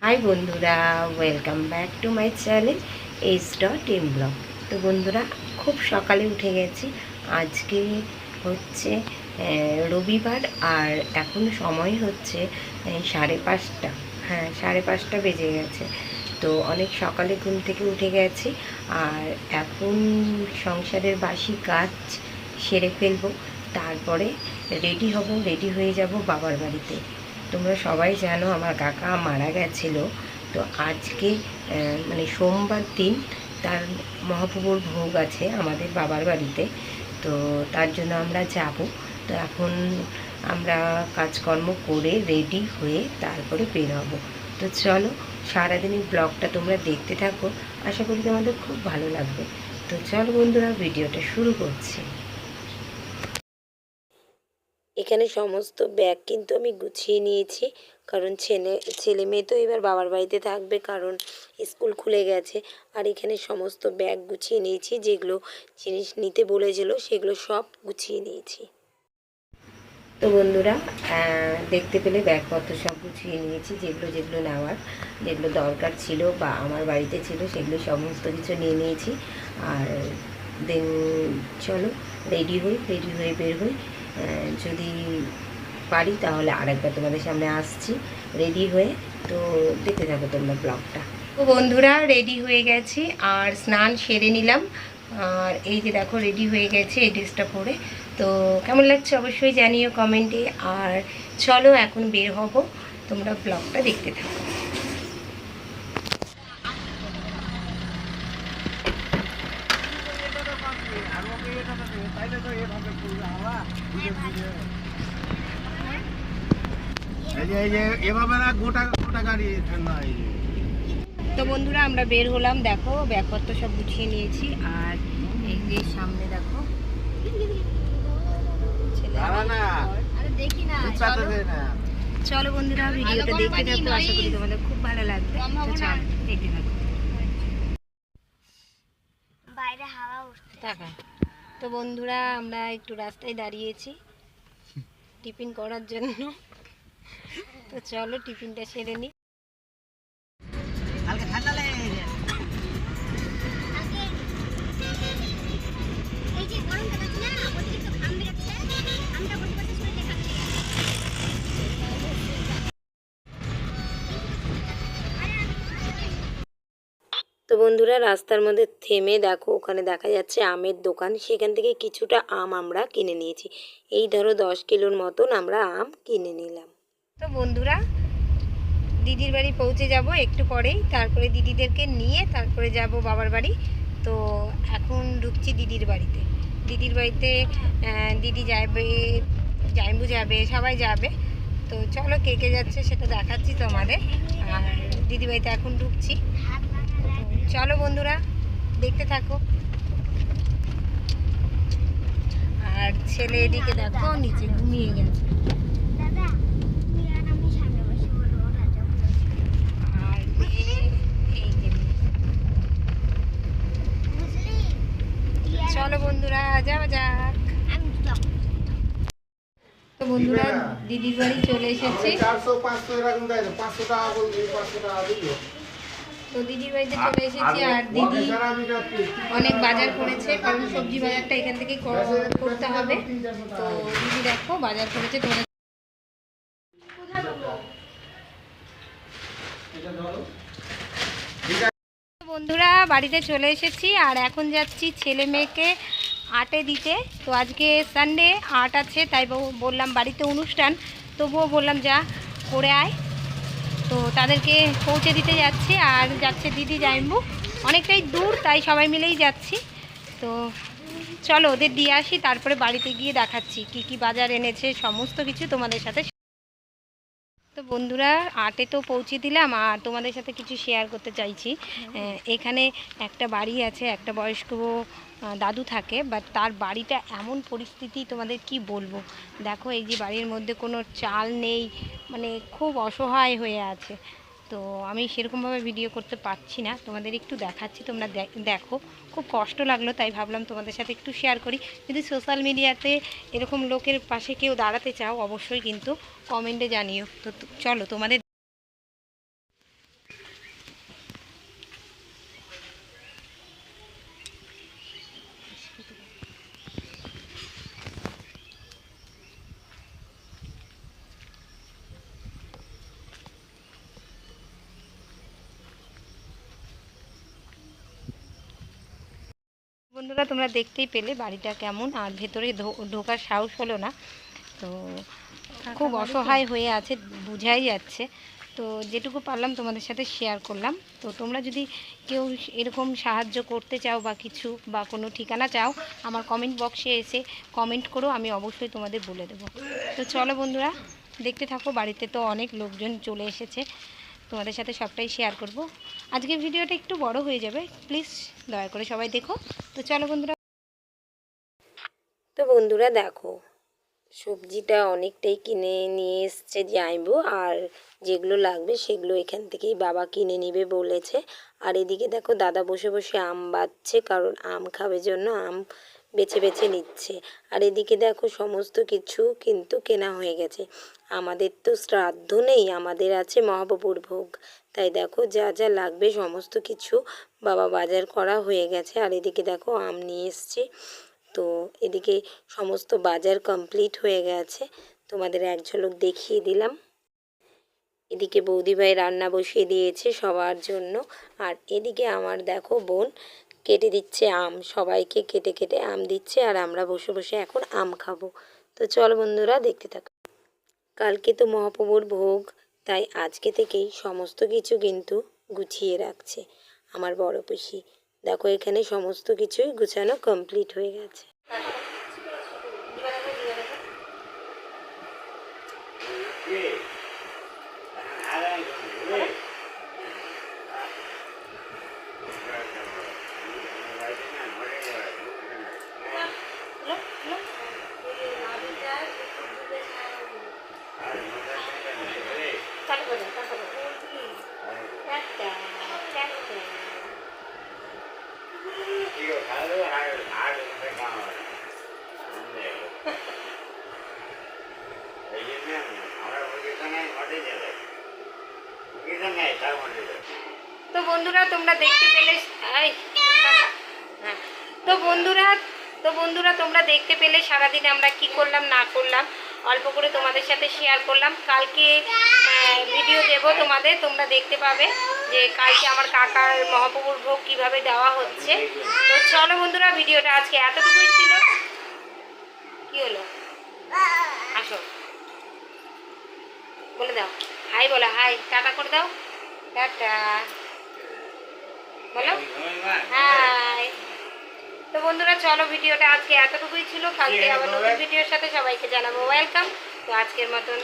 High বন্ধুরা, welcome back to my channel HM blog. তো বন্ধুরা, খুব সকালে উঠে গেছি। আজকে হচ্ছে রবিবার, আর এখন সময় হচ্ছে 5:30। হ্যাঁ, 5:30 বেজে গেছে। তো অনেক সকালে ঘুম থেকে উঠে গেছি, আর এখন সংসারের বাসি কাজ সেরে ফেলবো। তারপরে রেডি হয়ে যাব বাবার বাড়িতে। তোমরা সবাই জানো আমার কাকা মারা গেছিলো। তো আজকে মানে সোমবার দিন তার মহাপ্রভুর ভোগ আছে আমাদের বাবার বাড়িতে। তো তার জন্য আমরা যাব। তো এখন আমরা কাজকর্ম করে রেডি হয়ে তারপরে বের হব। তো চলো, সারাদিনের ব্লগটা তোমরা দেখতে থাকো। আশা করি তোমাদের খুব ভালো লাগবে। তো চলো বন্ধুরা, ভিডিওটা শুরু করছি। এখানে সমস্ত ব্যাগ কিন্তু আমি গুছিয়ে নিয়েছি, কারণ ছেলে মেয়ে তো এবার বাবার বাড়িতে থাকবে, কারণ স্কুল খুলে গেছে। আর এখানে সমস্ত ব্যাগ গুছিয়ে নিয়েছি, যেগুলো জিনিস নিতে বলেছিল সেগুলো সব গুছিয়ে নিয়েছি। তো বন্ধুরা, দেখতে পেলে ব্যাগপত্র সব গুছিয়ে নিয়েছি, যেগুলো যেগুলো নেওয়ার, যেগুলো দরকার ছিল বা আমার বাড়িতে ছিল সেগুলো সমস্ত কিছু নিয়ে নিয়েছি। আর দেন চলো রেডি হয়ে বের হই। যদি পারি তাহলে আরেকবার তোমাদের সামনে আসছি রেডি হয়ে। তো দেখতে থাকো তোমরা ব্লগটা। তো বন্ধুরা, রেডি হয়ে গেছি আর স্নান সেরে নিলাম। আর এই যে দেখো, রেডি হয়ে গেছে এই ড্রেসটা পরে। তো কেমন লাগছে অবশ্যই জানিও কমেন্টে। আর চলো এখন বের হব, তোমরা ব্লগটা দেখতে থাকো। তো বন্ধুরা, আমরা বের হলাম। দেখো ব্যাগপত্র সব গুছিয়ে নিয়েছি। আর এই যে সামনে দেখো চলো বন্ধুরা, ভিডিওটা দেখতে থাকো। আশা করি তোমাদের খুব ভালো লাগবে। দেখতে থাকো। বাইরে হাওয়া উঠছে। তো বন্ধুরা, আমরা একটু রাস্তায় দাঁড়িয়েছি টিফিন করার জন্য। তো চলো টিফিনটা সেরে নিই। তো বন্ধুরা, রাস্তার মধ্যে থেমে দেখো, ওখানে দেখা যাচ্ছে আমের দোকান। সেখান থেকে কিছুটা আম আমরা কিনে নিয়েছি। এই ধরো 10 কিলোর মতন আমরা আম কিনে নিলাম। তো বন্ধুরা, দিদির বাড়ি পৌঁছে যাব একটু পরেই। তারপরে দিদিদেরকে নিয়ে তারপরে যাব বাবার বাড়ি। তো এখন ঢুকছি দিদির বাড়িতে। দিদির বাড়িতে দিদি যাবে, জাইম্বু যাবে, সবাই যাবে। তো চলো কে কে যাচ্ছে সেটা দেখাচ্ছি তোমাদের। আর দিদি বাড়িতে এখন ঢুকছি। চলো বন্ধুরা, দেখতে থাকো। আর ছেলে এদিকে দেখো নিচে ঘুমিয়ে গেছে। আর চলো বন্ধুরা, যাওয়া যাক। তো বন্ধুরা, দিদির বাড়ি চলে এসেছি। তো দিদির বাড়িতে চলে এসেছি। আর দিদি অনেক বাজার করেছে, কারণ সবজি বাজারটা এখান থেকে করতে হবে। তো দিদি দেখো বাজার করেছে। তোমাদের বন্ধুরা, বাড়িতে চলে এসেছি। আর এখন যাচ্ছি ছেলে মেয়েকে আটে দিতে। তো আজকে সানডে, আট আছে, তাই বললাম বাড়িতে অনুষ্ঠান, তবুও বললাম যা করে আয়। তো তাদেরকে পৌঁছে দিতে যাচ্ছি। আর যাচ্ছে দিদি জাইম্বু, অনেকটাই দূর, তাই সবাই মিলেই যাচ্ছি। তো চলো ওদের দিয়ে আসি, তারপরে বাড়িতে গিয়ে দেখাচ্ছি কি কি বাজার এনেছে সমস্ত কিছু তোমাদের সাথে। তো বন্ধুরা, আটে তো পৌঁছে দিলাম, আর তোমাদের সাথে কিছু শেয়ার করতে চাইছি। এখানে একটা বাড়ি আছে, একটা বয়স্ক দাদু থাকে, বাট তার বাড়িটা এমন পরিস্থিতি তোমাদের কি বলবো। দেখো এই যে বাড়ির মধ্যে কোনো চাল নেই, মানে খুব অসহায় হয়ে আছে। তো আমি সেরকমভাবে ভিডিও করতে পারছি না, তোমাদের একটু দেখাচ্ছি, তোমরা দেখো। খুব কষ্ট লাগলো, তাই ভাবলাম তোমাদের সাথে একটু শেয়ার করি। যদি সোশ্যাল মিডিয়াতে এরকম লোকের পাশে কেউ দাঁড়াতে চাও, অবশ্যই কিন্তু কমেন্টে জানিও। তো চলো তোমাদের। বন্ধুরা তোমরা দেখতেই পেলে বাড়িটা কেমন, আর ভেতরে ঢোকার সাহস হলো না। তো খুব অসহায় হয়ে আছে, বোঝাই যাচ্ছে। তো যেটুকু পারলাম তোমাদের সাথে শেয়ার করলাম। তো তোমরা যদি কেউ এরকম সাহায্য করতে চাও বা কিছু বা কোনো ঠিকানা চাও, আমার কমেন্ট বক্সে এসে কমেন্ট করো, আমি অবশ্যই তোমাদের বলে দেবো। তো চলো বন্ধুরা দেখতে থাকো। বাড়িতে তো অনেক লোকজন চলে এসেছে, তোমাদের সাথে সবটাই শেয়ার করব। আজকে ভিডিওটা একটু বড় হয়ে যাবে, প্লিজ দয়া করে সবাই দেখো। তো চলো বন্ধুরা। তো বন্ধুরা দেখো, সবজিটা অনেকটাই কিনে নিয়ে এসছে জামাইবু, আর যেগুলো লাগবে সেগুলো এখান থেকেই বাবা কিনে নেবে বলেছে। আর এদিকে দেখো দাদা বসে বসে আম বাছছে, কারণ আম খাবে জন্য আম বেছে বেছে নিচ্ছে। আর এদিকে দেখো সমস্ত কিছু কিন্তু কেনা হয়ে গেছে। আমাদের তো শ্রাদ্ধ নেই, আমাদের আছে মহাপ্রভুর ভোগ। তাই দেখো যা যা লাগবে সমস্ত কিছু বাবা বাজার করা হয়ে গেছে। আর এদিকে দেখো আম নিয়ে এসছে। তো এদিকে সমস্ত বাজার কমপ্লিট হয়ে গেছে, তোমাদের এক ঝলক দেখিয়ে দিলাম। এদিকে বৌদিভাই রান্না বসিয়ে দিয়েছে সবার জন্য। আর এদিকে আমার দেখো বোন কেটে দিচ্ছে আম, সবাইকে কেটে কেটে আম দিচ্ছে, আর আমরা বসে বসে এখন আম খাবো। তো চল বন্ধুরা দেখতে থাকো। কালকে তো মহাপ্রভুর ভোগ, তাই আজকে থেকেই সমস্ত কিছু কিন্তু গুছিয়ে রাখছে আমার বড় পিসি। দেখো এখানে সমস্ত কিছুই গুছানো কমপ্লিট হয়ে গেছে। তো বন্ধুরা তোমরা দেখতে পেলে তোমরা দেখতে পেলে সারাদিন আমরা কি করলাম না করলাম, অল্প করে তোমাদের সাথে শেয়ার করলাম। কালকে ভিডিও দেব তোমাদের, তোমরা দেখতে পাবে যে কালকে আমার কাকার মহাপ্রভুর ভোগ কীভাবে দেওয়া হচ্ছে। তো চলো বন্ধুরা, ভিডিওটা আজকে এতটুকুই ছিল। কি হলো, আসো বলে দাও, হাই বলো, হাই, টাটা করে দাও, টাটা বলো, হাই। তো বন্ধুরা চলো, ভিডিওটা আজকে এতটুকুই ছিল। কালকে আবার নতুন ভিডিওর সাথে সবাইকে জানাবো ওয়েলকাম। তো আজকের মতন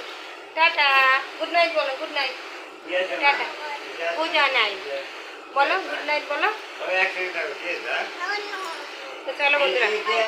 টাটা, গুড নাইট বলো, গুড নাইট, টাটা, পূজা নাইট বলো, গুড নাইট বলো। তো চলো বন্ধুরা।